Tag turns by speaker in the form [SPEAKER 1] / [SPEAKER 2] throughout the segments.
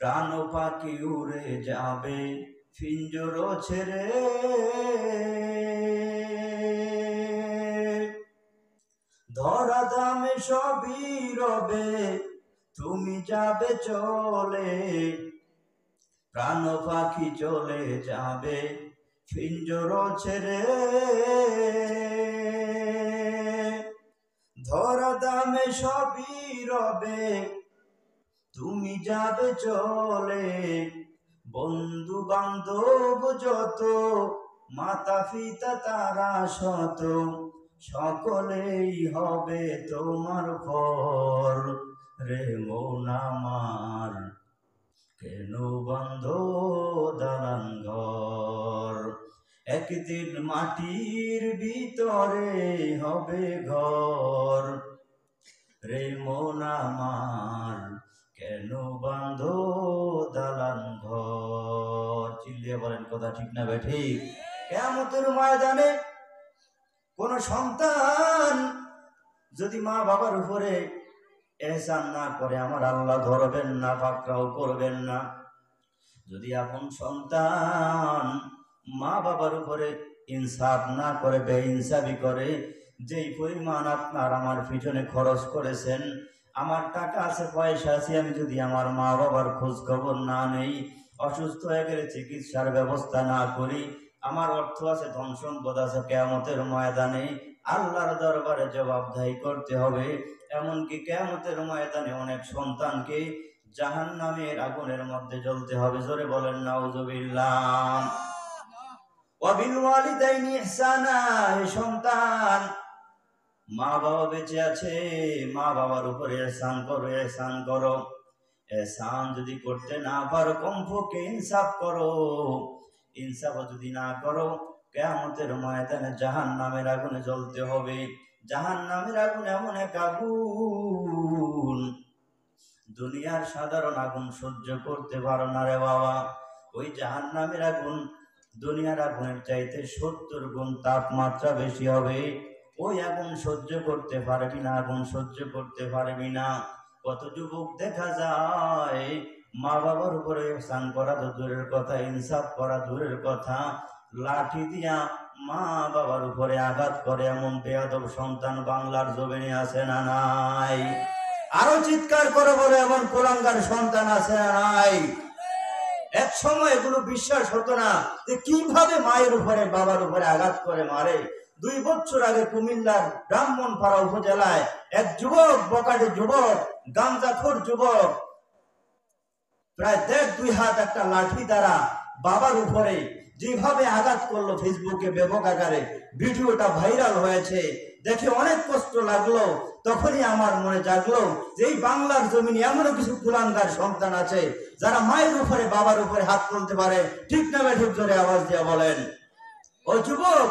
[SPEAKER 1] প্রাণ পাখি উড়ে যাবে পিঞ্জর ছেড়ে, ধরা দামে সবই রবে তুমি যাবে চলে, প্রাণ পাখি চলে যাবে পিঞ্জর ছেড়ে, ধরা দামে সবই রবে তুমি যাবে চলে, বন্ধু বান্ধব যত মাতা পিতা তারা শত সকলেই হবে তোমার পর, রে মন আমার কেন বন্ধ দালান ঘর, একদিন মাটির ভিতরে হবে ঘর, রে মন আমার কেন বন্ধ দালান ঘর। চিল্লিয়ে বলেন কথা ঠিক না ঠিক? কিয়ামতের ময়দানে কোন সন্তান যদি মা বাবার উপরে এহসান না করে আমার আল্লাহ ধরবেন না, পাকড়াও করবেন না। যদি আপন সন্তান মা বাবার উপরে ইনসাফ না করে, বেইনসাফি করে, যেই পরিমাণ আপনার আমার পিছনে খরচ করেছেন, আমার টাকা আছে পয়সা আছে, আমি যদি আমার মা বাবার খোঁজ খবর না নেই, অসুস্থ হয়ে গেলে চিকিৎসার ব্যবস্থা না করি, আমার অর্থ আছে ধন সম্পদ আছে, কিয়ামতের ময়দানে আল্লাহর দরবারে জবাবদাহি করতে হবে। এমনকি কিয়ামতের ময়দানে অনেক সন্তানকে জাহান্নামের আগুনের মধ্যে জ্বলতে হবে। জোরে বলেন নাউজুবিল্লাহ। ওয়া বিল ওয়ালিদাইনি ইহসানা, হে সন্তান মা বাবা বেঁচে আছে, মা বাবার উপরে এহসান করো, এহসান করো। এহসান যদি করতে না পারো কমপক্ষে ইনসাফ করো। ইনসাফ যদি না করো কিয়ামতের ময়দানে জাহান্নামের আগুনে জ্বলতে হবে। জাহান্নামের আগুন এমন এক আগুন, দুনিয়ার সাধারণ আগুন সহ্য করতে পারো না রে বাবা। ওই জাহান্নামের আগুন দুনিয়ার আগুনের চাইতে 70 গুণ তাপমাত্রা বেশি হবে। ওই আগুন সহ্য করতে পারবি না, আগুন সহ্য করতে পারবি না। কত যুবক দেখা যায় মা বাবার উপরে ইহসান করা তো দূরের কথা, ইনসাফ করা দূরের কথা, লাঠি দিয়া মা বাবার উপরে আঘাত করে এমন বেয়াদব সন্তান বাংলার জমিনে আছে না নাই? আরো চিৎকার করে বলে এমন কুলাঙ্গার সন্তান আছে না নাই? এক সময় এগুলো বিশ্বাস হতো না যে কিভাবে মায়ের উপরে বাবার উপরে আঘাত করে মারে। 2 বছর আগে কুমিল্লার ব্রাহ্মণপাড়া উপজেলায় এক যুবক, বকাটে যুবক, গাঞ্জাখোর যুবক, প্রায় 1.5-2 হাত একটা লাঠি দ্বারা বাবার উপরে যেভাবে আঘাত করলো, ফেসবুকে ব্যাপক আকারে ভিডিওটা ভাইরাল হয়েছে। দেখে অনেক কষ্ট লাগলো। তখনই আমার মনে জাগলো যে এই বাংলার জমিনে এমনও কিছু কুলাঙ্গার সন্তান আছে যারা মায়ের উপরে বাবার উপরে হাত তুলতে পারে। ঠিক না ঠিক? জোরে আওয়াজ দিয়ে বলেন। ও যুবক,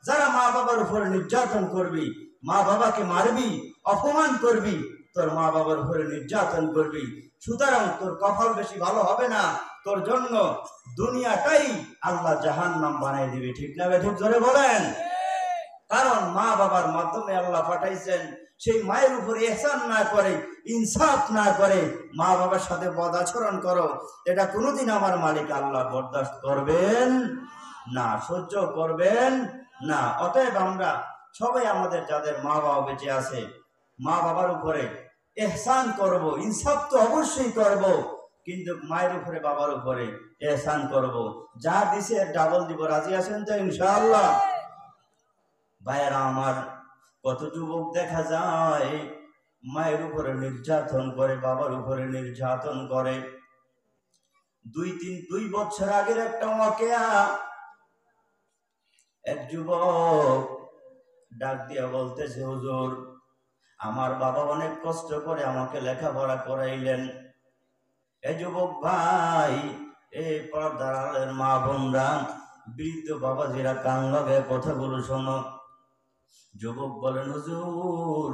[SPEAKER 1] যারা মা বাবার উপরে নির্যাতন করবি, মা বাবাকে মারবি, অপমান করবি, তোর মা বাবার উপরে নির্যাতন করবি, সুতরাং তোর কপাল বেশি ভালো হবে না। তোর জন্য দুনিয়াটাই আল্লাহ জাহান্নাম বানিয়ে দিবে। ঠিক না ঠিক? জোরে বলেন। কারণ মা বাবার মাধ্যমে আল্লাহ পাঠাইছেন, সেই মায়ের উপরে ইহসান না করে, ইনসাফ না করে, মা বাবার সাথে বদ আচরণ করো, এটা কোনোদিন আমার মালিক আল্লাহ বরদাস্ত করবেন না, সহ্য করবেন না। অতএব আমরা সবাই আমাদের যাদের মা বাবা বেঁচে আছে, মা বাবার উপরে ইহসান করব, ইনসাফ তো অবশ্যই করব, কিন্তু মায়ের উপরে বাবার উপরে ইহসান করব। যা দিছে ডাবল দিব। রাজি আছেন তো ইনশাআল্লাহ? ভাইয়েরা আমার, কত যুবক দেখা যায় মায়ের উপরে নির্যাতন করে, বাবার উপরে নির্যাতন করে। 2 বছর আগের একটা ওয়াকিয়া, এক যুবক ডাক দিয়া বলতেছে, হুজুর আমার বাবা অনেক কষ্ট করে আমাকে লেখাপড়া করাইলেন। এই যুবক ভাই, এই পর্দার আড়ালের মা বোনরা, বৃদ্ধ বাবাজিরা কান লাগে কথাগুলো শোনো। যুবক বলেন, হুজুর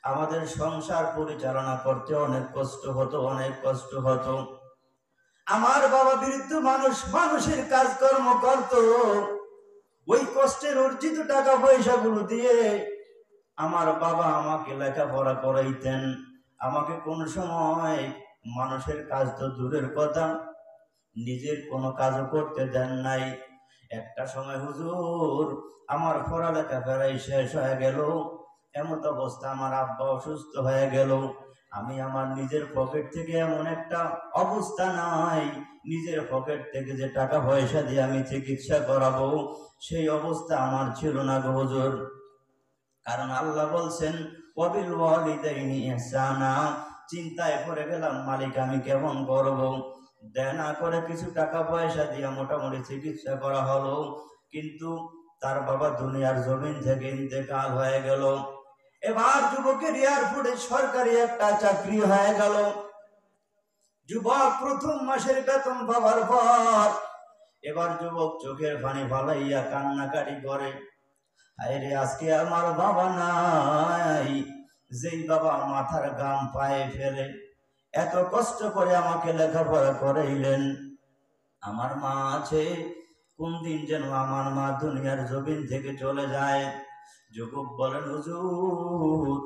[SPEAKER 1] আমাদের সংসার পরিচালনা করতে অনেক কষ্ট হতো, অনেক কষ্ট হতো। আমার বাবা বৃদ্ধ মানুষ, মানুষের কাজকর্ম করত, ওই কষ্টের অর্জিত টাকা পয়সাগুলো দিয়ে আমার বাবা আমাকে লেখাপড়া করাইতেন। আমাকে কোন সময় মানুষের কাজ তো দূরের কথা, নিজের কোনো কাজও করতে দেন নাই। একটা সময় হুজুর আমার পড়ালেখা প্রায় শেষ হয়ে গেল, এমত অবস্থা আমার আব্বা অসুস্থ হয়ে গেল। আমি আমার নিজের পকেট থেকে এমন একটা অবস্থা নাই, নিজের পকেট থেকে যে টাকা পয়সা দিয়ে আমি চিকিৎসা করাবো সেই অবস্থা আমার ছিল না গো হুজুর। কারণ আল্লাহ বলছেন ওয়াবিল ওয়ালিদাইনি ইহসানা। চিন্তায় পড়ে গেলাম, মালিক আমি কেমন করব। দেনা করে কিছু টাকা পয়সা দিয়ে মোটামুটি চিকিৎসা করা হলো, কিন্তু তার বাবা দুনিয়ার জমিন থেকে ইন্তেকাল হয়ে গেল। এবার যুবকের এয়ারপোর্টে সরকারি একটা চাকরি হয়ে গেল। যুবক প্রথম মাসের বেতন পাওয়ার পর এবার যুবক চোখের পানি ফালাইয়া কান্নাকাটি করে, আরে আজকে আমার বাবা নাই, যেই বাবা মাথার গাম পায়ে ফেলে এত কষ্ট করে আমাকে লেখাপড়া করাইলেন, আমার মা আছে, কোন দিন যেন আমার মা দুনিয়ার জমিন থেকে চলে যায়। যুবক বলেন হুজুর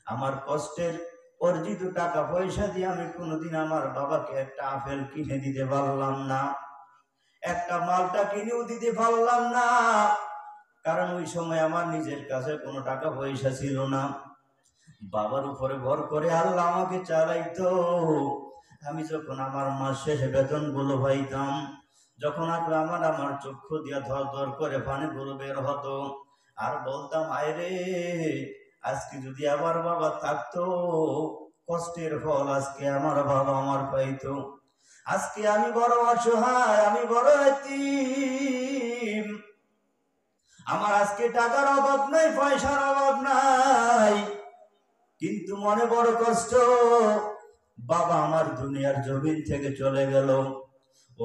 [SPEAKER 1] আমার কষ্টের অর্জিত টাকা পয়সা দিয়ে আমি কোনোদিন আমার বাবাকে একটা আপেল কিনে দিতে পারলাম না, একটা মালটা কিনেও দিতে পারলাম না, কারণ ওই সময় আমার নিজের কাছে কোনো টাকা পয়সা ছিল না। বাবার উপরে ভর করে আল্লাহ আমাকে চালাইতো। আমি যখন আমার মাস শেষে বেতন গুলো পাইতাম, যখন আমার চক্ষু দিয়া ধর ধর করে পানিগুলো বের হতো, আর বলতাম আয়রে আজকে যদি আবার বাবা থাকতো, কষ্টের ফল আজকে আমার বাবা আমার পাইতো। আজকে আমি বড় অসহায়, আমি বড় এতিম, আমার আজকে টাকার অভাব নাই, পয়সার অভাব নাই, কিন্তু মনে বড় কষ্ট, বাবা আমার দুনিয়ার জমিন থেকে চলে গেল।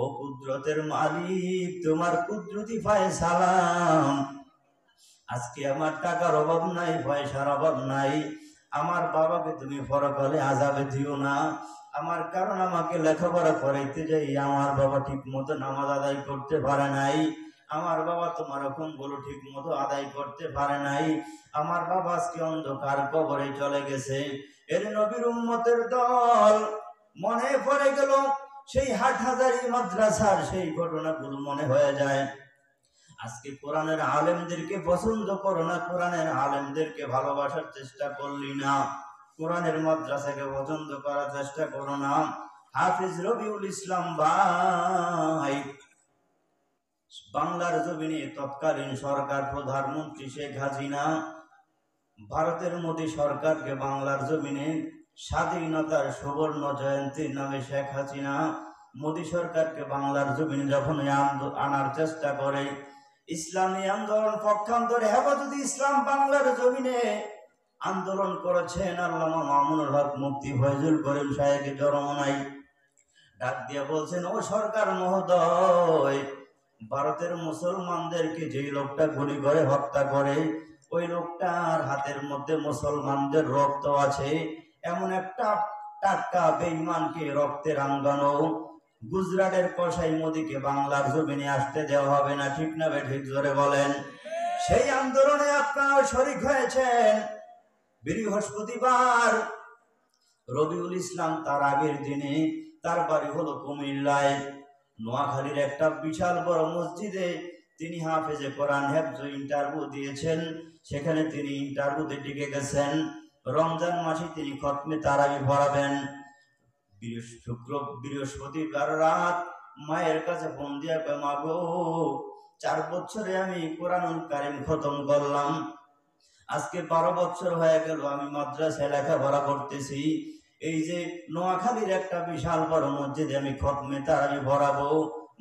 [SPEAKER 1] ও কুদরতের মালিক তোমার কুদরতি পায়ে সালাম, আজকে আমার টাকার অভাব নাই, পয়সার অভাব নাই, আমার বাবাকে তুমি পরকালে আযাবে দিও না। আমার কারণ আমাকে লেখাপড়া করাইতে যাই আমার বাবা ঠিক মতো নামাজ আদায় করতে পারে নাই, আমার বাবা তোমার হুকুমগুলো ঠিক মতো আদায় করতে পারে নাই, আমার বাবা আজকে অন্ধকার কবরে চলে গেছে। এর নবীর উম্মতের দল মনে পড়ে গেল সেই হাটহাজারী মাদ্রাসার সেই ঘটনাগুলো মনে হয়ে যায়। আজকে কোরআনের আলেমদেরকে পছন্দ করো না, কোরআনের আলেমদেরকে ভালোবাসার চেষ্টা করলি না, কোরআনের মাদ্রাসাকে পছন্দ করার চেষ্টা করো না। হাফিজ রবিউল ইসলাম ভাই বাংলার জমিনে তৎকালীন সরকার প্রধানমন্ত্রী শেখ হাসিনা ভারতের মোদী সরকারকে বাংলার জমিনে স্বাধীনতার সুবর্ণ জয়ন্তীর নামে শেখ হাসিনা মোদী সরকারকে বাংলার জমিনে যখন আনার চেষ্টা করে, ইসলামী আন্দোলন পক্ষান্তরে হেফাজতে ইসলাম বাংলার জমিনে আন্দোলন করেছেন আল্লামা মামুনুল হক মুফতি ফয়জুল করিম সাহেব জরমনাই ডাক দিয়ে বলছেন, ও সরকার মহোদয়, ভারতের মুসলমানদেরকে যে লোকটা গুলি করে হত্যা করে ওই লোকটার হাতের মধ্যে মুসলমানদের রক্ত আছে, এমন একটা টাটকা বেঈমানকে রক্তে রাঙ্গানো গুজরাটের কসাই মোদীকে বাংলার জমিনে আসতে দেওয়া হবে না, ঠিক না ঠিক জোরে বলেন। সেই আন্দোলনে আপনারা শরীক হয়েছেন। বৃহস্পতিবার রবিউল ইসলাম তার আগের দিনে তার বাড়ি হলো কুমিল্লায়, নোয়াখালীর একটা বিশাল বড় মসজিদে তিনি হাফেজে কোরআন হেফজ ইন্টারভিউ দিয়েছেন, সেখানে তিনি ইন্টারভিউতে টিকে গেছেন। রমজান মাসে তিনি খতমে তারাবি পড়াবেন। বৃহস্পতিবার রাত মায়ের কাছে ফোন দিয়া কয়, মা গো 4 বছরে আমি কোরআনুল কারীম খতম করলাম, আজকে 12 বছর হয়ে গেল আমি মাদ্রাসায় লেখাপড়া করতেছি, এই যে নোয়াখালীর একটা বিশাল বড় মসজিদে আমি খতমে তারাবি পড়াবো,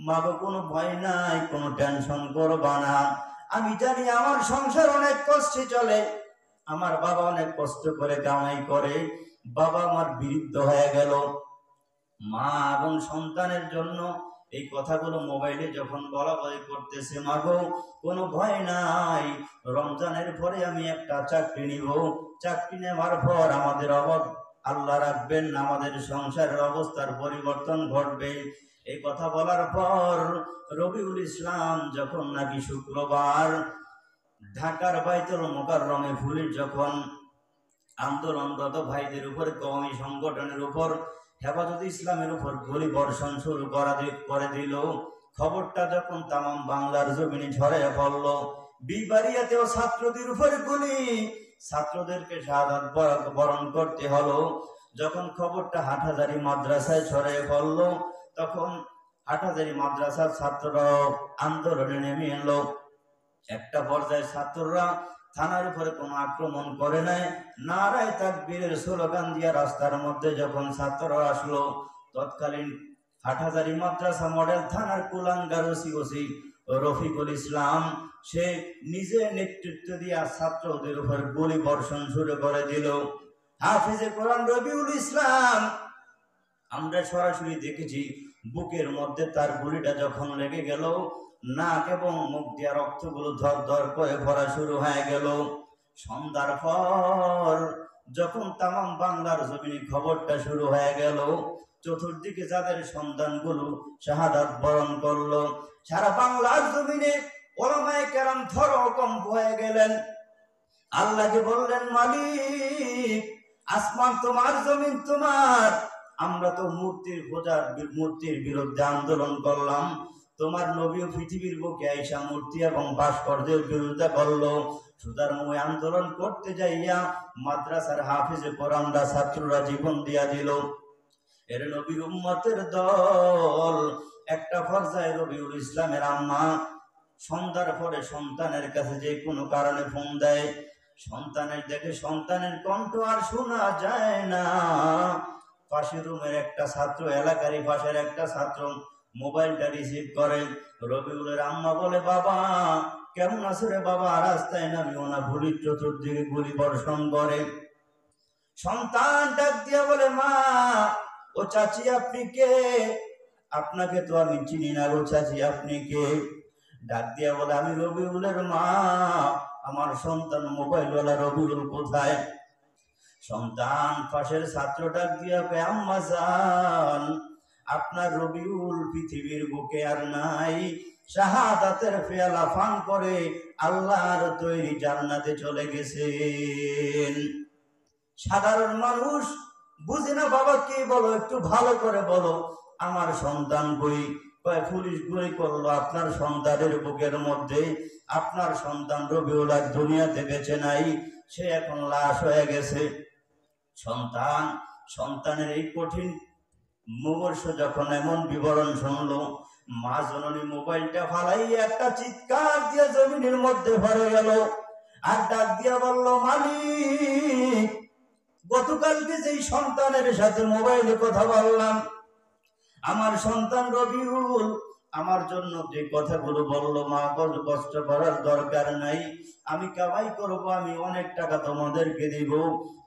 [SPEAKER 1] মা গো কোনো ভয় নাই, কোনো টেনশন করবা না, আমি জানি আমার সংসার অনেক কষ্টে চলে, আমার বাবা অনেক কষ্ট করে কামাই করে, বাবা আমার বিরুদ্ধ হয়ে গেল। মা এবং সন্তানের জন্য এই কথাগুলো মোবাইলে যখন বলা বলি করতেছে, মা গো কোনো ভয় নাই, রমজানের পরে আমি একটা চাকরি নিব, চাকরি নেওয়ার পর আমাদের অবদ আল্লাহ রাখবেন, আমাদের সংসারের অবস্থার পরিবর্তন ঘটবে। এই কথা বলার পর রবিউল ইসলাম যখন নাকি শুক্রবার ঢাকার বাইতুল মোকাররমে পুলিশ যখন আন্দোলনরত ভাইদের উপর, কওমি সংগঠনের উপর হেফাজতে ইসলামের উপর গুলি বর্ষণ শুরু করে দিল। খবরটা যখন তামাম বাংলার জমিনে ঝরে পড়ল, বিবাড়িয়াতেও ছাত্রদের উপর গুলি, ছাত্রদেরকে শাহাদাত বরণ করতে হলো। যখন খবরটা হাটহাজারী মাদ্রাসায় ছড়িয়ে পড়ল, তখন হাটহাজারী মাদ্রাসার ছাত্ররাও আন্দোলনে নেমে এলো। একটা পর্যায়ে ছাত্ররা থানার উপরে কোনো আক্রমণ করে নাই, নারায়ে তাকবীরের স্লোগান দিয়ে রাস্তার মধ্যে যখন ছাত্ররা আসলো, তৎকালীন হাটহাজারী মাদ্রাসা মডেল থানার কুলাঙ্গার ওসি রফিকুল ইসলাম সে নিজে নেতৃত্ব দিয়ে ছাত্রদের উপর গুলি বর্ষণ শুরু করে দিল। হাফেজে কোরআন রবিউল ইসলাম আমরা সরাসরি দেখেছি, বুকের মধ্যে তার গুলিটা যখন লেগে গেল, নাক এবং মুখ দিয়ে রক্তগুলো ধর ধর করে ভরা শুরু হয়ে গেল। সন্ধ্যার পর যখন তামাম বাংলার জমিনে খবরটা শুরু হয়ে গেল, চতুর্দিকে যাদের সন্তানগুলো শাহাদাত বরণ করলো, সারা বাংলার জমিনে ওলামায়ে কেরাম থরকম্প হয়ে গেলেন। আল্লাহকে বললেন, মালিক আসমান তোমার, জমিন তোমার, আমরা তো মূর্তির বিরুদ্ধে আন্দোলন করলাম, তোমার নবীও পৃথিবীর বুকে আইসা মূর্তি এবং ভাস্কর্যের বিরুদ্ধে করলো, সুতরাং ওই আন্দোলন করতে যাইয়া মাদ্রাসার হাফিজে কোরআনরা ছাত্ররা জীবন দিয়া দিল। এর নবীর উম্মতের দল। একটা পর্যায়ে রবিউল ইসলামের আম্মা সন্ধ্যার পরে সন্তানের কাছে যে কোনো কারণে ফোন দেয়, সন্তানের দেখে সন্তানের কণ্ঠ আর শোনা যায় না। পাশের রুমের একটা ছাত্র, এলাকারই পাশের একটা ছাত্র মোবাইলটা রিসিভ করে। রবিউলের আম্মা বলে, বাবা কেমন আছো রে বাবা? রাস্তায় নামিও না, গুলির চতুর্দিকে গুলি বর্ষণ করে। সন্তান ডাক দিয়া বলে, মা ও চাচি আপনি কে? আপনাকে তো আমি চিনি না গো চাচি, আপনি কে? ডাক দিয়া বলে, আমি রবিউলের মা, আমার সন্তান মোবাইলওয়ালা রবিউল কোথায়? সন্তান পাশের ছাত্র ডাক দিয়া কয়, আম্মা জান আপনার রবিউল পৃথিবীর বুকে আর নাই, শাহাদাতের পেয়ালা পান করে আল্লাহর তৈরি জান্নাতে চলে গেছেন। সাধারণ মানুষ বুঝে না, বাবা কি বলো, একটু ভালো করে বলো, আমার সন্তান কই? কয় পুলিশ গুলি করলো আপনার সন্তানের বুকের মধ্যে, আপনার সন্তান রবিউল আর দুনিয়াতে বেঁচে নাই, সে এখন লাশ হয়ে গেছে। সন্তানের এই কঠিন মুমূর্ষ যখন এমন বিবরণ শুনলো, মা জননী মোবাইলটা ফালাই একটা চিৎকার দিয়ে জমিনের মধ্যে ভরে গেল, আর ডাক দিয়া বলল, মালিক গতকালকে যেই সন্তানের সাথে মোবাইলে কথা বললাম, আমার সন্তান রবিউল আমার জন্য যে কথাগুলো বললো, মা কষ্ট করার দরকার নাই, আমি কামাই করব, আমি অনেক টাকা তোমাদেরকে দিব,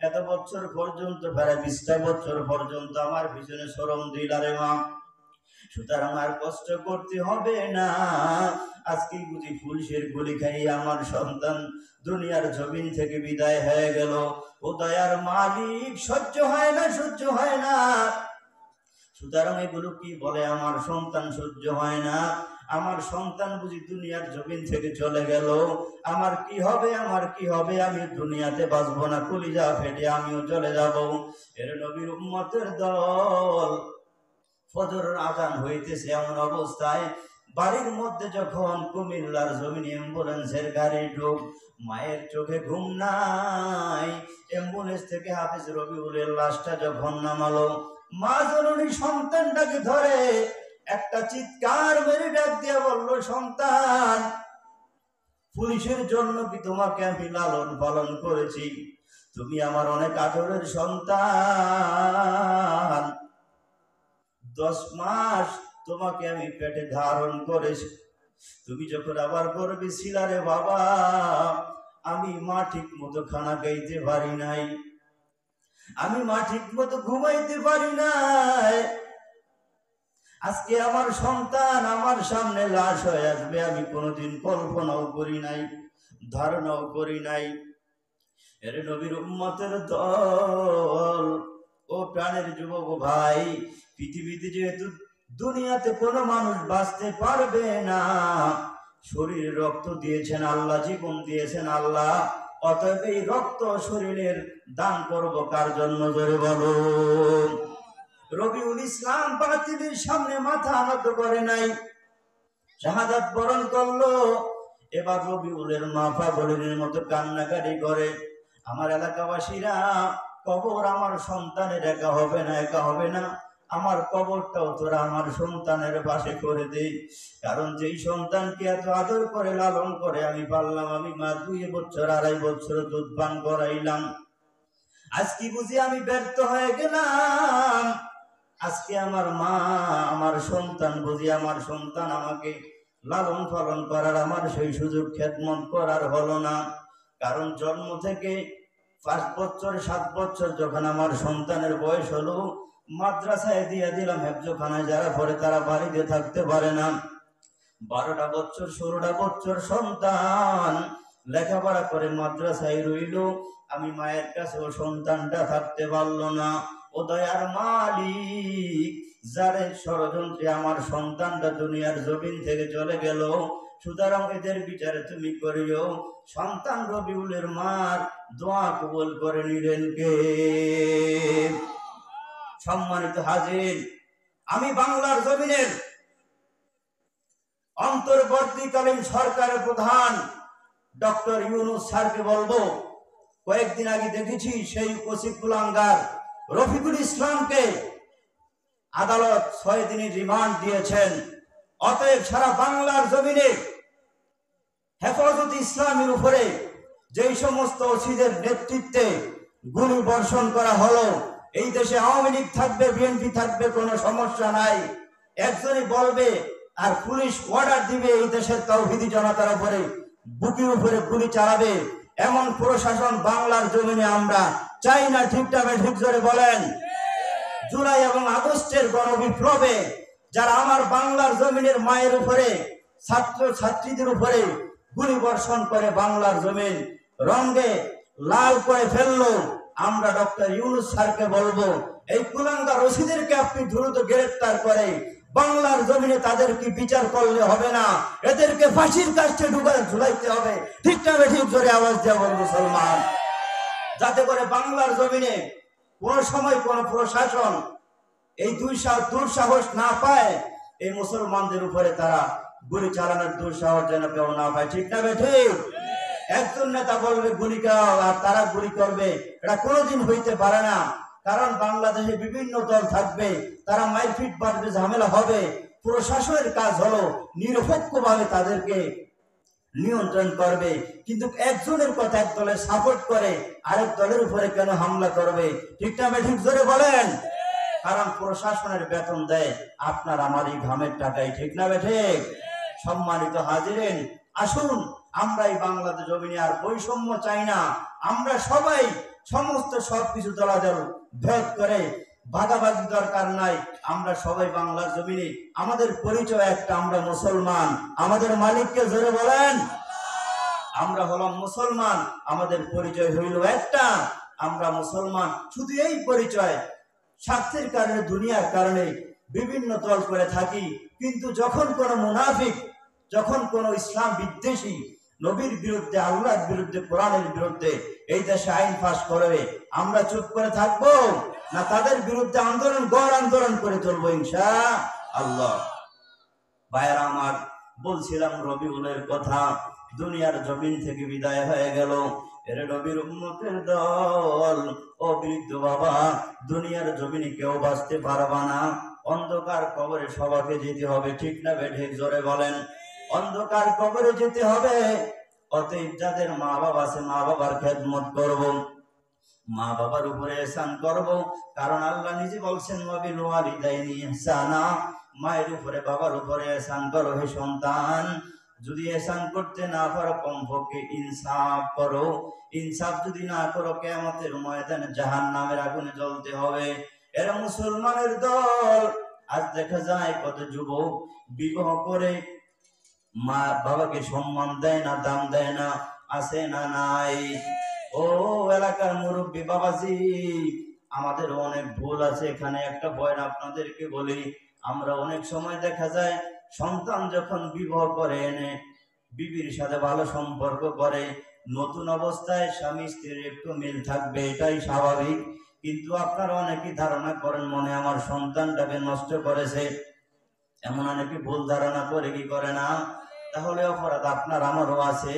[SPEAKER 1] এত বছর পর্যন্ত প্রায় 20টা বছর পর্যন্ত আমার পিছনে শ্রম দিলারে মা, সুতরাং আর কষ্ট করতে হবে না। আজকে বুঝি পুলিশের গুলি খাই আমার সন্তান দুনিয়ার জমিন থেকে বিদায় হয়ে গেল। ও দয়ার মালিক, সহ্য হয় না, সহ্য হয় না। সুতরাং এগুলো কি বলে, আমার সন্তান সহ্য হয় না, আমার সন্তান বুঝি দুনিয়ার জমিন থেকে চলে গেল, আমার কি হবে, আমার কি হবে, আমি দুনিয়াতে বাঁচবো না, কলিজা ফেটে আমিও চলে যাব। এর নবীর উম্মতের দল। ফজরের আজান হইতেছে, এমন অবস্থায় বাড়ির মধ্যে যখন কুমিল্লার জমিন অ্যাম্বুলেন্সের গাড়ি ঢুক, মায়ের চোখে ঘুম নাই। অ্যাম্বুলেন্স থেকে হাফিজ রবিউলের লাশটা যখন নামালো, মা জননী সন্তানটাকে ধরে একটা চিৎকার মেরে ডাক দিয়ে বলল, সন্তান পুলিশের জন্য কি তোমাকে আমি লালন পালন করেছি? তুমি আমার অনেক আদরের সন্তান, 10 মাস তোমাকে আমি পেটে ধারণ করেছি, তুমি যখন আবার গর্ভে ছিলা রে বাবা, আমি মা ঠিক মতো খানা খাইতে পারি নাই, আমি মা ঠিক মতো ঘুমাইতে পারি নাই। আজকে আমার সন্তান আমার সামনে লাশ হয়ে আসবে, আমি কোনোদিন কল্পনাও করি নাই, ধারণাও করি নাই। এর নবীর উম্মতের দল। ও প্রাণের যুবক ভাই, পৃথিবীতে যেহেতু দুনিয়াতে কোনো মানুষ বাঁচতে পারবে না, শরীরে রক্ত দিয়েছেন আল্লাহ, জীবন দিয়েছেন আল্লাহ, অতএব এই রক্ত শরীরের দান করব কার জন্য? জোরে বলো। রবিউল ইসলাম বাতিলের সামনে মাথা নত করে নাই, শাহাদাত বরণ করলো। এবার রবিউলের মা পাগলের মতো কান্নাকাটি করে। আমার এলাকাবাসীরা, কবর আমার সন্তানের একা হবে না, একা হবে না, আমার কবরটাও তোরা আমার সন্তানের পাশে করে দে। কারণ যেই সন্তানকে এত আদর করে লালন করে আমি পারলাম, আমি মা 2 বছর 2.5 বছর দুধ পান করাইলাম, আজকে বুঝি আমি ব্যর্থ হয়ে গেলাম। আজকে আমার মা, আমার সন্তান বুঝি, আমার সন্তান আমাকে লালন পালন করার আমার সেই সুযোগ খেদমত করার হলো না। কারণ জন্ম থেকে 5 বছর 7 বছর যখন আমার সন্তানের বয়স হলো, মাদ্রাসায় দিয়ে দিলাম হেফজখানায়, যারা পড়ে তারা বাড়িতে থাকতে পারে না। 12টা বছর 16টা বছর সন্তান লেখাপড়া করে মাদ্রাসায় রইল, আমি মায়ের কাছে ও সন্তানটা থাকতে পারলো না। ও দয়ার মালিক, যারে ষড়যন্ত্রে আমার সন্তানটা দুনিয়ার জমিন থেকে চলে গেল, সুতরাং এদের বিচারে তুমি করিও। সন্তান রবিউলের মার দোয়া কবুল করে নিলেন কে? সম্মানিত হাজির, আমি বাংলার জমিনের অন্তর্বর্তীকালীন সরকারের প্রধান ডক্টর ইউনূস স্যারকে বলবো, কয়েকদিন আগে দেখেছি সেই কসিক কুলাঙ্গার রফিকুল ইসলামকে আদালত 6 দিনের রিমান্ড দিয়েছেন। অতএব সারা বাংলার জমিনে হেফাজত ইসলামের উপরে যেই সমস্ত ওসিদের নেতৃত্বে গুলি বর্ষণ করা হলো, এই দেশে আওয়ামী লীগ থাকবে, বিএনপি থাকবে, কোনো সমস্যা নাই, একজনই বলবে আর পুলিশ অর্ডার দিবে এই দেশের তাওহীদি জনতার উপরে বুকের উপরে গুলি চালাবে, এমন প্রশাসন বাংলার জমিনে আমরা চাই না। ঠিক না ঠিক জোরে বলেন? জুলাই এবং আগস্টের গণবিপ্লবে যারা আমার বাংলার জমিনের মায়ের উপরে, ছাত্র ছাত্রীদের উপরে গুলি বর্ষণ করে বাংলার জমিন রঙে লাল করে ফেললো, আমরা ডক্টর ইউনূস স্যারকে বলবো, এই কুলাঙ্গার ওসিদেরকে আপনি দ্রুত গ্রেফতার করে বাংলার জমিনে তাদেরকে বিচার করলে হবে না, এদেরকে ফাঁসির কাছে ঝুলাইতে হবে। ঠিক না ঠিক জোরে আওয়াজ দেওয়া বল মুসলমান, যাতে করে বাংলার জমিনে কোন সময় কোন প্রশাসন এই দুঃসাহস না পায়, এই মুসলমানদের উপরে তারা গুলি চালানোর দুঃসাহস যেন কেউ না পায়। ঠিক না ঠিক? একজন নেতা বলবে গুলি খাও আর তারা গুলি করবে, এটা কোনোদিন হইতে পারে না। কারণ বাংলাদেশে বিভিন্ন দল থাকবে, তারা মারপিট বাড়বে, ঝামেলা হবে। প্রশাসনের কাজ হলো নিরপেক্ষভাবে তাদেরকে নিয়ন্ত্রণ করবে। কিন্তু একজনের কথা এক দলের সাপোর্ট করে আরেক দলের উপরে কেন হামলা করবে? ঠিক না ঠিক জোরে বলেন? কারণ প্রশাসনের বেতন দেয় আপনার আমার এই ঘামের টাকায়। ঠিক না ঠিক? সম্মানিত হাজিরিন, আসুন আমরা এই বাংলাদেশ জমিনে আর বৈষম্য চাই না। আমরা সবাই সমস্ত সবকিছু দলাদল ভেদ করে ভাগাভাগি দরকার নাই। আমরা সবাই বাংলার জমিনে, আমাদের পরিচয় একটা, আমরা মুসলমান। আমাদের মালিককে জোরে বলেন? আমরা হলাম মুসলমান, আমাদের পরিচয় হইল একটা, আমরা মুসলমান। শুধু এই পরিচয়, স্বার্থের কারণে, দুনিয়ার কারণে বিভিন্ন দল করে থাকি। কিন্তু যখন কোন মুনাফিক, যখন কোন ইসলাম বিদ্বেষী নবীর বিরুদ্ধে, আল্লাহর বিরুদ্ধে, কোরআনের বিরুদ্ধে এই দেশে আইন পাস করবে, আমরা চুপ করে থাকবো না তাদের বিরুদ্ধে গড় আন্দোলন করে চলবো ইনশাআল্লাহ। ভাইয়েরা আমার, বলছিলাম রবিউলের কথা, দুনিয়ার জমিন থেকে বিদায় হয়ে গেল। এর নবীর উম্মতের দল, ও বৃদ্ধ বাবা, দুনিয়ার জমিনে কেউ বাঁচতে পারবা না, অন্ধকার কবরে সবাইকে যেতে হবে। ঠিক না ঠিক জোরে বলেন? অন্ধকার কবরে যেতে হবে। অতএব যাদের মা বাবা আছে, মা বাবার খেদমত করব, মা বাবার উপরে ইহসান করব। কারণ আল্লাহ নিজে বলছেন ওয়াবিল ওয়ালিদাইনি ইহসানা, মায়ের উপরে বাবার উপরে ইহসান করো হে সন্তান। যদি ইহসান করতে না পারো, কমপক্ষে ইনসাফ করো। ইনসাফ যদি না করো, কিয়ামতের ময়দানে জাহান্নামের আগুনে জ্বলতে হবে। এরা মুসলমানের দল। আজ দেখা যায় কত যুবক বিবাহ করে মা বাবাকে সম্মান দেয় না, দাম দেয় না, আছে না নাই? ও এলাকার মুরব্বী বাবাজি, আমাদের অনেক ভুল আছে এখানে। একটা পয়েন্ট আপনাদেরকে বলি, আমরা অনেক সময় দেখা যায় সন্তান যখন বিবাহ করে এনে বিবির সাথে ভালো সম্পর্ক করে, নতুন অবস্থায় স্বামী স্ত্রীর একটু মিল থাকবে, এটাই স্বাভাবিক। কিন্তু আপনারা অনেকেই ধারণা করেন মনে আমার সন্তানটাকে নষ্ট করেছে, এমন অনেকে ভুল ধারণা করে কি করে না? তাহলে অপরাধ আপনার আমারও আছে।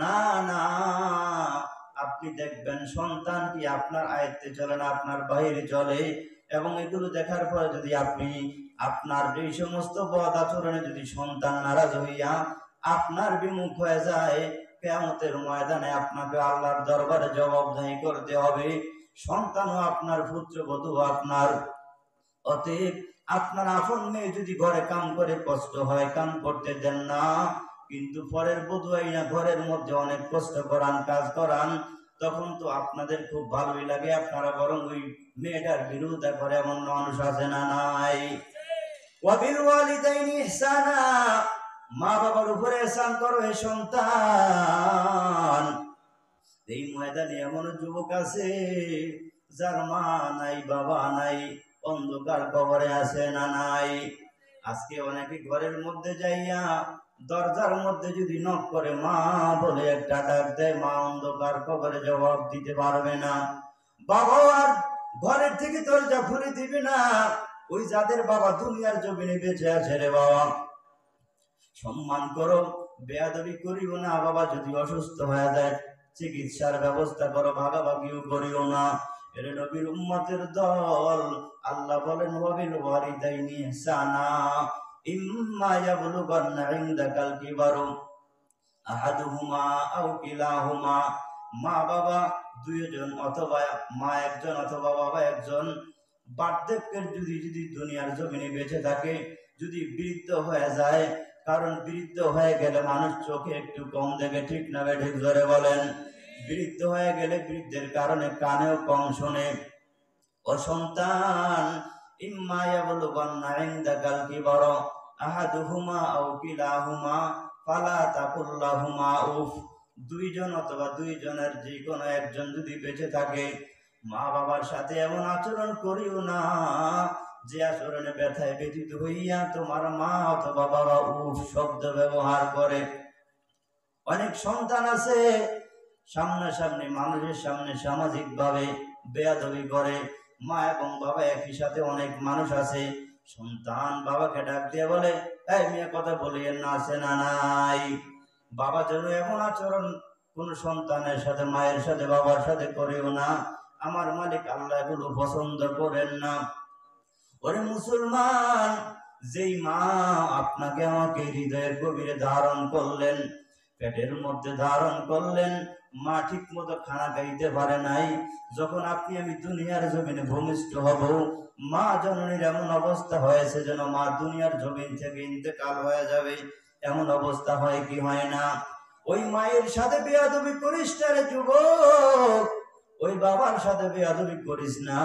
[SPEAKER 1] না না, আপনি দেখবেন সন্তান কি আপনার আয়ত্তে চলে না, আপনার বাইরে চলে। এবং এগুলো দেখার পরে যদি আপনি আপনার এই সমস্ত বদ আচরণে যদি সন্তান নারাজ হইয়া আপনার বিমুখ হয়ে যায়, কিয়ামতের ময়দানে আপনাকে আল্লাহর দরবারে জবাবদিহি করতে হবে। সন্তানও আপনার, পুত্রবধূ আপনার। অতএব আপনার আপন মেয়ে যদি ঘরে কাম করে কষ্ট হয়, কাম করতে দেন না, কিন্তু পরের বধূ আইনা ঘরের মধ্যে অনেক কষ্ট করান, কাজ করান, তখন তো আপনাদের খুব ভালোই লাগে। আপনারা বরং ওই মেয়েটার বিরোধিতা করে এমন মানুষ আছে না নাই? ওয়াবিল ওয়ালিদাইনি ইহসানা, মা বাবার উপরে ইহসান করো হে সন্তান। এই ময়দানে এমন যুবক আছে যার মা নাই, বাবা নাই, অন্ধকার কবরে আছে না নাই? আজকে অনেকে ঘরের মধ্যে যাইয়া দরজার মধ্যে যদি নক করে মা বলে একটা ডাক দেয়, মা অন্ধকার কবরে জবাব দিতে পারবে না। বাবা আর ঘরের থেকে দরজা খুলে দিবে না। ওই যাদের বাবা দুনিয়ার জমিনে বেঁচে আছে, রে বাবা সম্মান করো, বেয়াদবি করিও না। বাবা যদি অসুস্থ হয়ে যায় চিকিৎসার ব্যবস্থা করো, ভাগাভাগিও করিও না। এর নবীর উম্মতের দল, আল্লাহ বলেন ওয়াবিল ওয়ালিদাইনি ইহসানা ইম্মা ইয়াবলুগান্না ইনদাকাল কিবারু আহাদুহুমা আও কিলাহুমা, মা বাবা দুইজন অথবা মা একজন অথবা বাবা একজন বার্ধক্যের যদি দুনিয়ার জমিনে বেঁচে থাকে, যদি বৃদ্ধ হয়ে যায়, কারণ বৃদ্ধ হয়ে গেলে মানুষ চোখে একটু কম দেখে, ঠিক না ঠিক জোরে বলেন? বৃদ্ধ হয়ে গেলে বৃদ্ধের কারণে কানেও কম শোনে। ও সন্তান, ইম্মা ইয়াবলুগান্না ইনদাকাল কিবারু আহাদুহুমা আও কিলাহুমা ফালা তাকুল লাহুমা উফ, দুইজন অথবা দুইজনের যে কোনো একজন যদি বেঁচে থাকে, মা বাবার সাথে এমন আচরণ করিও না যে আচরণে ব্যথায় ব্যথিত হইয়া তোমার মা অথবা বাবা উফ শব্দ ব্যবহার করে। অনেক সন্তান আছে সামনাসামনি মানুষের সামনে সামাজিক ভাবে বেয়াদবি করে। মা এবং বাবা একই সাথে, অনেক মানুষ আছে সন্তান বাবাকে ডাক দিয়ে বলে এই মেয়ে কথা বলিয়েন না, আছে না নাই? বাবা যেন এমন আচরণ কোন সন্তানের সাথে, মায়ের সাথে, বাবার সাথে করেও না। আমার মালিক আল্লাহ এগুলো পছন্দ করেন না। ওরে মুসলমান, যেই মা আপনাকে আমাকে হৃদয়ের গভীরে ধারণ করলেন, পেটের মধ্যে ধারণ করলেন, মা ঠিক মতো খানা খাইতে পারে নাই, যখন আপনি আমি দুনিয়ার জমিনে ভূমিষ্ঠ হব, মা জননীর এমন অবস্থা হয়েছে যেন মা দুনিয়ার জমিন থেকে ইন্তেকাল হয়ে যাবে, এমন অবস্থা হয় কি হয় না? ওই মায়ের সাথে বেয়াদবি করিস না রে যুবক, ওই বাবার সাথে বেয়াদবি করিস না।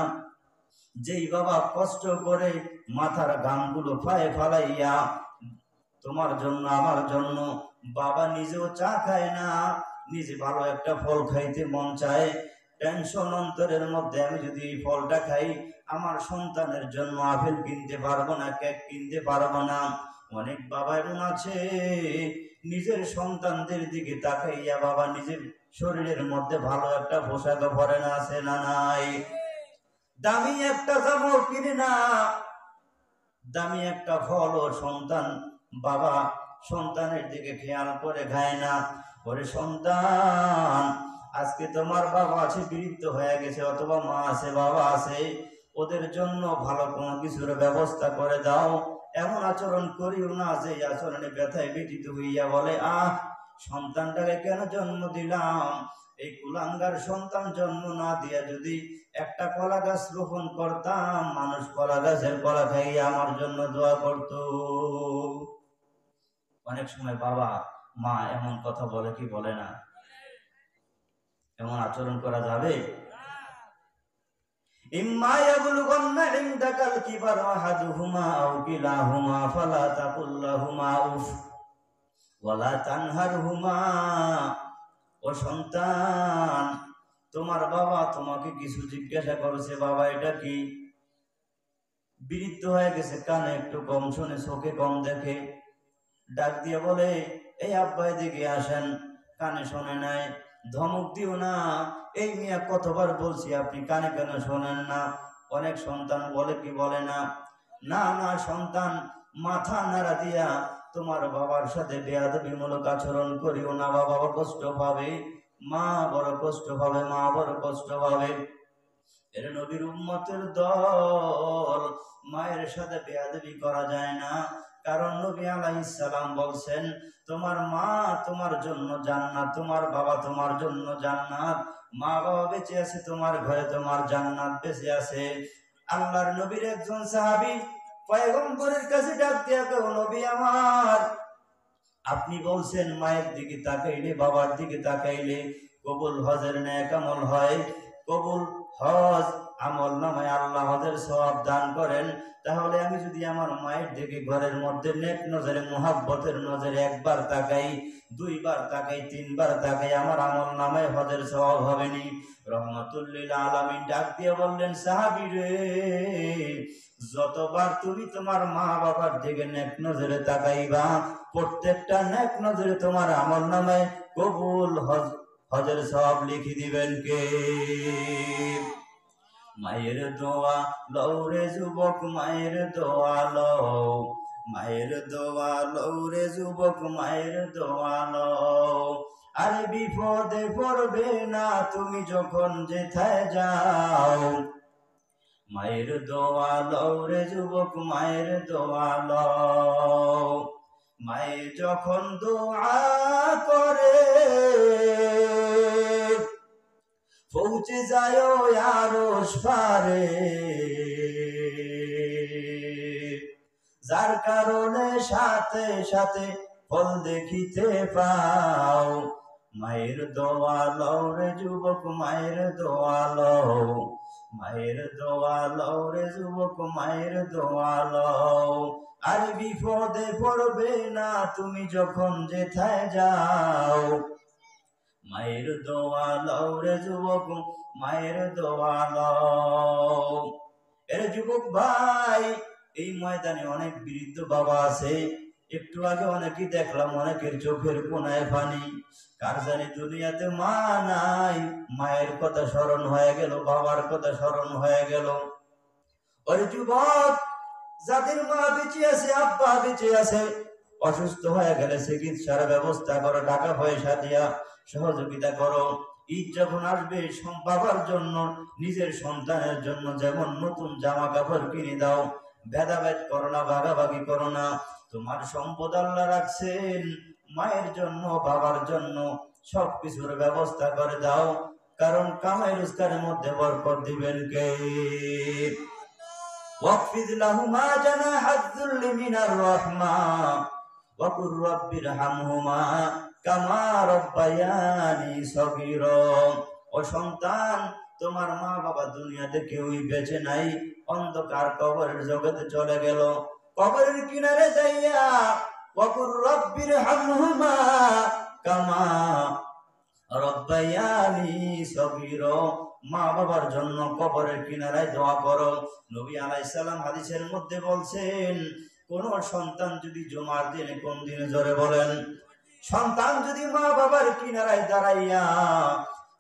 [SPEAKER 1] যেই বাবা কষ্ট করে মাথার ঘামগুলো পায়ে ফালাইয়া তোমার জন্য আমার জন্য, বাবা নিজেও চা খায় না, নিজে ভালো একটা ফল খাইতে মন চায়, টেনশন অন্তরের মধ্যে, আমি যদি এই ফলটা খাই আমার সন্তানের জন্য আপেল কিনতে পারবো না, কেক কিনতে পারবো না। অনেক বাবা এমন আছে নিজের সন্তানদের দিকে তাকাইয়া বাবা নিজের শরীরের মধ্যে ভালো একটা পোশাক পরে না, আছে না নাই? দামি একটা জামা কিনে না, দামি একটা ফল ও সন্তান বাবা সন্তানের দিকে খেয়াল করে খায় না। ওরে সন্তান, আজকে তোমার বাবা আছে বৃদ্ধ হয়ে গেছে, অথবা মা আছে, বাবা আছে, ওদের জন্য ভালো কোনো কিছুর ব্যবস্থা করে দাও। এমন আচরণ করিও না যে আচরণে ব্যথায় ব্যথিত হইয়া বলে সন্তানটাকে কেন জন্ম দিলাম? এই কুলাঙ্গার সন্তান জন্ম না দিয়া যদি একটা কলা গাছ রোপণ করতাম, মানুষ কলা গাছের কলা খাইয়া আমার জন্য দোয়া করত। অনেক সময় বাবা মা এমন কথা বলে কি বলে না? এমন আচরণ করা যাবে? ইম্মা ইয়াবলুগান্না ইনদাকাল কিবারু আহাদুহুমা আও কিলাহুমা ফালা তাকুল লাহুমা উফ ওয়ালা তানহারহুমা, ও সন্তান, তোমার বাবা তোমাকে কিছু জিজ্ঞাসা করেছে, বাবা এটা কি? বৃদ্ধ হয়ে গেছে, কানে একটু কম শোনে, চোখে কম দেখে, ডাক দিয়ে বলে এই আব্বা এদিকে আসেন, কানে শোনে নাই, ধমক দিও না। এই মিয়া কতবার বলছি, আপনি কানে কেন শোনেন না? অনেক সন্তান বলে কি বলে না, না না সন্তান মাথা নাড়া দিয়া তোমার বাবার সাথে বেয়াদবিমূলক আচরণ করিও না, বাবা বড় কষ্ট পাবে, মা বড় কষ্ট পাবে, মা বড় কষ্ট পাবে। এর নবীর উম্মতের দল, মায়ের সাথে বেয়াদবি করা যায় না, কারণ নবী আলাইহিস সালাম বলছেন তোমার মা তোমার জন্য জান্নাত, তোমার বাবা তোমার জন্য জান্নাত। মা বাবা বেঁচে আছে তোমার ঘরে, তোমার জান্নাত বেঁচে আছে। আল্লাহর নবীর একজন সাহাবী পয়গম্বরের কাছে ডাক দিয়া কও, নবী আমার, আপনি বলছেন মায়ের দিকে তাকাইলে, বাবার দিকে তাকাইলে কবুল হজের নেক আমল হয়, কবুল হজ আমল নামায় আল্লাহ হজের সওয়াব দান করেন। তাহলে আমি যদি আমার মায়ের দিকে ঘরের মধ্যে নেক নজরে, মুহাব্বতের নজরে একবার তাকাই, দুইবার তাকাই, তিনবার তাকাই, আমার আমল নামায় হজের সওয়াব হবে নি? রহমাতুল লিল আলামিন ডাক দিয়ে বললেন, সাহাবী রে, যতবার তুমি তোমার মা বাবার দিকে নেক নজরে তাকাইবা, প্রত্যেকটা নেক নজরে তোমার আমল নামায় কবুল হজের সওয়াব লিখে দিবেন কে? মায়ের দোয়া লও রে যুবক, মায়ের দোয়া লও, মায়ের দোয়া লও রে যুবক, মায়ের দোয়া লও। আরে বিপদে পড়বে না তুমি যখন যেথায় যাও, মায়ের দোয়া লও রে যুবক, মায়ের দোয়া লও। মায়ে যখন দোয়া করে পৌঁছে যায় আরশ পারে, যার কারণে সাথে সাথে ফল দেখিতে পাও। মায়ের দোয়া লও রে যুবক, মায়ের দোয়া লও, মায়ের দোয়া লও রে যুবক, মায়ের দোয়া লও। আর বিপদে পড়বে না তুমি যখন যেথায় যাও, মায়ের দোয়া লও রে যুবক, মায়ের দোয়া লও। এর যুবক ভাই, এই ময়দানে অনেক বৃদ্ধ বাবা আছে। একটু আগে অনেকেই দেখলাম অনেকের চোখের কোনায় পানি। কার জানি দুনিয়াতে মা নাই, মায়ের কথা স্মরণ হয়ে গেল, বাবার কথা স্মরণ হয়ে গেল। ওরে যুবক, যাদের মা বেঁচে আছে, আব্বা বেঁচে আছে, অসুস্থ হয়ে গেলে চিকিৎসার ব্যবস্থা করো, টাকা পয়সা দিয়া সহযোগিতা করো। ঈদ যখন আসবে বাবার জন্য, নিজের সন্তানের জন্য যেমন নতুন জামা কাপড় কিনে দাও, ভেদাভেদ করো না, ভাগাভাগি করো না। তোমার সম্পদ আল্লাহ রাখছেন, মায়ের জন্য বাবার জন্য সবকিছুর ব্যবস্থা করে দাও, কারণ কামাই রোজগারের মধ্যে বরকত দিবেন কে? ওয়াকফিদ লাহুমা জানাহাদ যুল্লি মিনার রাহমা ওয়া কুর রাব্বিরহামহুমা কামা রাব্বায়ানি সগীরা। ও সন্তান, তোমার মা বাবা দুনিয়াতে কেউই বেঁচে নাই, অন্ধকার কবরের জগতে চলে গেল। কবরের কিনারে যাইয়া ওয়া কুর রাব্বিরহামহুমা কামা রাব্বায়ানি সগীরা, মা বাবার জন্য কবরের কিনারায় দোয়া করো। নবী আলাইহিস সালাম হাদিসের মধ্যে বলছেন, কোন সন্তান যদি জুমার দিনে, কোন দিনে জোরে বলেন, সন্তান যদি মা বাবার কিনারায় দাঁড়াইয়া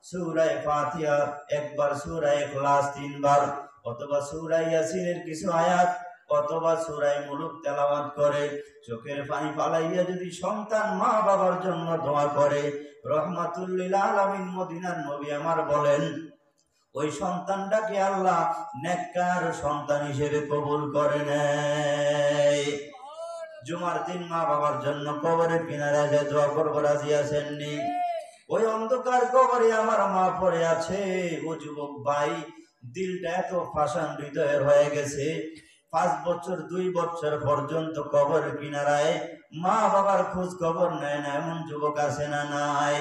[SPEAKER 1] সূরা ফাতিহা একবার, সূরা ইখলাস 3 বার, অথবা সূরা ইয়াসিনের কিছু আয়াত, অথবা সূরা মুলক তেলাওয়াত করে, চোখের পানি ফালাইয়া যদি সন্তান মা বাবার জন্য দোয়া করে, রহমাতুল লিল আলামিন মদিনার নবী আমার বলেন, ওই সন্তানটাকে আল্লাহ নেককার সন্তান হিসেবে কবুল করে নেয়। জুমার দিন মা বাবার জন্য কবরের কিনারায় যে দোয়া করবো, রাজি আছেননি? ওই অন্ধকার কবরে আমার মা পড়ে আছে। ও যুবক ভাই, দিলটা এত ফাঁসান হৃদয়ের হয়ে গেছে, 5 বছর 2 বছর পর্যন্ত কবরের কিনারায় মা বাবার খোঁজ খবর নেয় না, এমন যুবক আছে না নাই?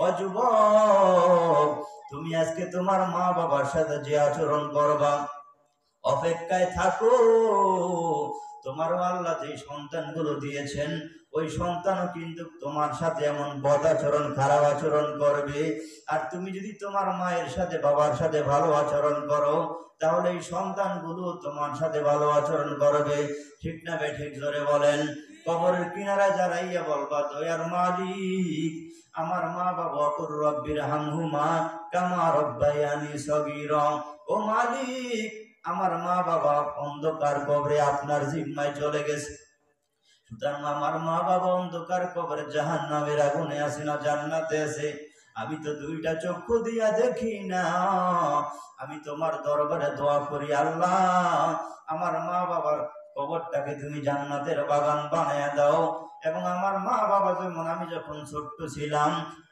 [SPEAKER 1] ও যুবক, তুমি আজকে তোমার মা বাবার সাথে যে আচরণ করবা, অপেক্ষায় থাকো, তোমারও আল্লাহ যে সন্তানগুলো দিয়েছেন ওই সন্তানও কিন্তু তোমার সাথে এমন বদ আচরণ খারাপ আচরণ করবে। আর তুমি যদি তোমার মায়ের সাথে বাবার সাথে ভালো আচরণ করো তাহলে এই সন্তানগুলো তোমার সাথে ভালো আচরণ করবে। ঠিক না বেঠিক জোরে বলেন। কবরের কিনারা দাঁড়াইয়া বলবা, দয়ার মালিক আমার মা বাবা কুর রব্বির হামহুমা কামা রব্বায়ানি সগীরা। ও মালিক আমার মা বাবা অন্ধকার কবরে আপনার জিম্মায় চলে গেছে, সুতরাং আমার মা বাবা অন্ধকার কবরে জাহান্নামের আগুনে আছে না জান্নাতে আছে। আমি তো দুইটা চক্ষু দিয়া দেখি না। আমি তোমার দরবারে দোয়া করি, আল্লাহ আমার মা বাবার কবরটাকে তুমি জান্নাতের বাগান বানায় দাও। এবং আমার মা বাবা যেমন আমি যখন ছোট্ট ছিলাম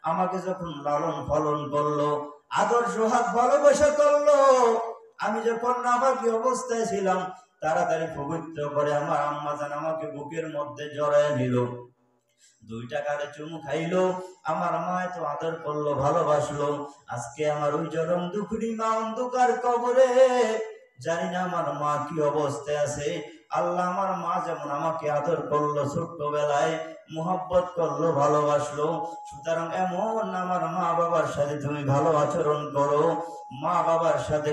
[SPEAKER 1] আমাকে যখন লালন পালন করলো, আদর্শ হাত ভালোবাসা করলো, আমি যখন নাবাকি অবস্থায় ছিলাম তাড়াতাড়ি পবিত্র করে আমার আম্মা জান আমাকে বুকের মধ্যে জড়ায় নিল, দুইটা গালে চুমু খাইলো, আমার মা এত আদর করলো ভালোবাসলো। আজকে আমার ওই জনম দুঃখী মা অন্ধকার কবরে, জানি না আমার মা কি অবস্থায় আছে। আল্লাহ আমার মা যেমন আমাকে আদর করলো ছোট্টবেলায়, মোহাব্বত করলো ভালোবাসলো, সুতরাং এমন আমার মা বাবার সাথে তুমি ভালো আচরণ করো। মা বাবার সাথে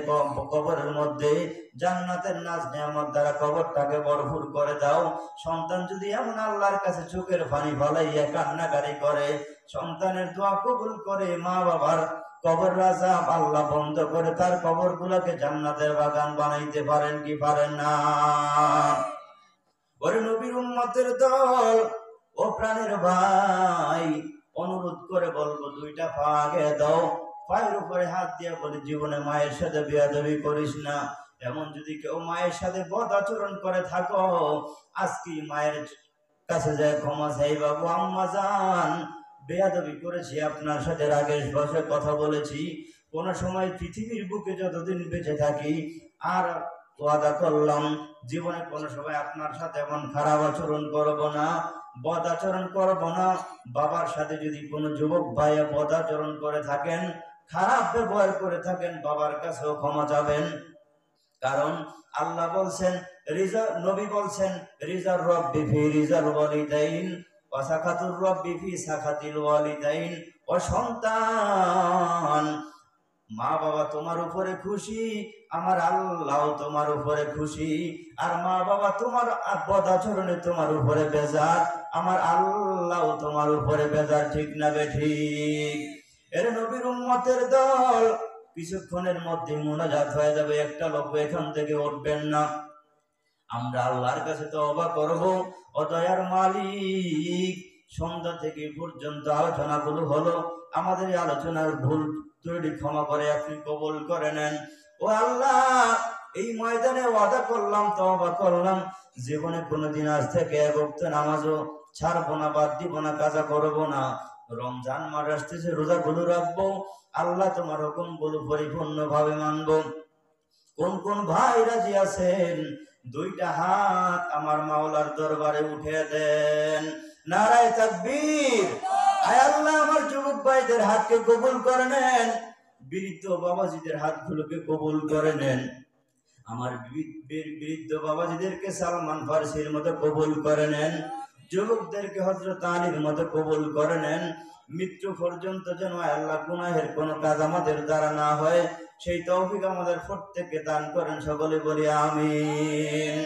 [SPEAKER 1] কবরের মধ্যে জান্নাতের নাজ নেয়ামত দ্বারা কবরটাকে ভরপুর করে দাও। সন্তান যদি এমন আল্লাহর কাছে চোখের পানি ফালাইয়া কান্নাকারি করে, সন্তানের দোয়া কবুল করে, মা বাবার কবর রাজা আল্লাহ বন্ধ করে তার কবর গুলাকে জান্নাতের বাগান বানাইতে পারেন কি পারেন না? ওরে নবীর উম্মতের দল, ও প্রাণের ভাই, অনুরোধ করে বলবো দুইটা পা আগে দাও, পায়ের উপরে হাত দিয়ে বলি জীবনে মায়ের সাথে বেয়াদবি করিস না। এমন যদি কেউ মায়ের সাথে বদ আচরণ করে থাকো, আজকে মায়ের কাছে যায় ক্ষমা চাই, বাবু আম্মা জান বেয়াদবি করেছি, আপনার সাথে রাগের বসে কথা বলেছি, কোন সময় পৃথিবীর বুকে যতদিন বেঁচে থাকি আর ওয়াদা করলাম জীবনে কোনো সময় আপনার সাথে এমন খারাপ আচরণ করব না, বদ আচরণ করব না। বাবার সাথে যদি কোনো যুবক ভাই বদ আচরণ করে থাকেন, খারাপ ব্যবহার করে থাকেন, বাবার কাছেও ক্ষমা চাবেন। কারণ আল্লাহ বলছেন, নবী বলছেন, রিজার রব্বি ফি রিজাল ওয়ালিদাইন ওয়া সাখাতুর রব্বি ফি সাখাতিল ওয়ালিদাইন। ও সন্তান, মা বাবা তোমার উপরে খুশি, আমার আল্লাহ তোমার উপরে খুশি। আর মা বাবা তোমার বদ আচরণে তোমার উপরে বেজার, আমার আল্লাহ তোমার উপরে বেজার। ঠিক না বেঠিক? এর নবীর উম্মতের দল, কিছুক্ষণের মধ্যে মুনাজাত হয়ে যাবে, একটা লোক এখান থেকে উঠবেন না। আমরা আল্লাহর কাছে তওবা করব। ও দয়ার মালিক, সন্ধ্যা থেকে পর্যন্ত আলোচনাগুলো হলো, আমাদের এই আলোচনার ভুল ত্রুটি ক্ষমা করে আপনি কবুল করে নেন। ও আল্লাহ, এই ময়দানে ওয়াদা করলাম, তওবা করলাম, জীবনে কোনোদিন আজ থেকে এক ওয়াক্ত নামাজও ছাড়বো না, বাদ দিব না, কাজা করবো না। রমজান মাস আসতেছে, রোজাগুলো রাখবো, আল্লাহ তোমার হুকুমগুলো পরিপূর্ণভাবে মানবো। কোন কোন ভাই রাজি আছেন দুইটা হাত আমার মাওলার দরবারে উঠে দেন। নারায়ে তাকবীর। আয় আল্লাহ আমার যুবক ভাইদের হাতকে কবুল করে নেন, বৃদ্ধ বাবাজিদের হাতগুলোকে কবুল করে নেন, আমার বৃদ্ধ বাবাজিদেরকে সালমান ফারসির মতো কবুল করে নেন, যুবকদেরকে হযরত আলীর মতো কবুল করে নেন। মৃত্যু পর্যন্ত যেন আল্লাহ গুনাহের কোনো কাজ আমাদের দ্বারা না হয়, সেই তৌফিক আমাদের প্রত্যেককে দান করেন, সকলে বলি আমিন।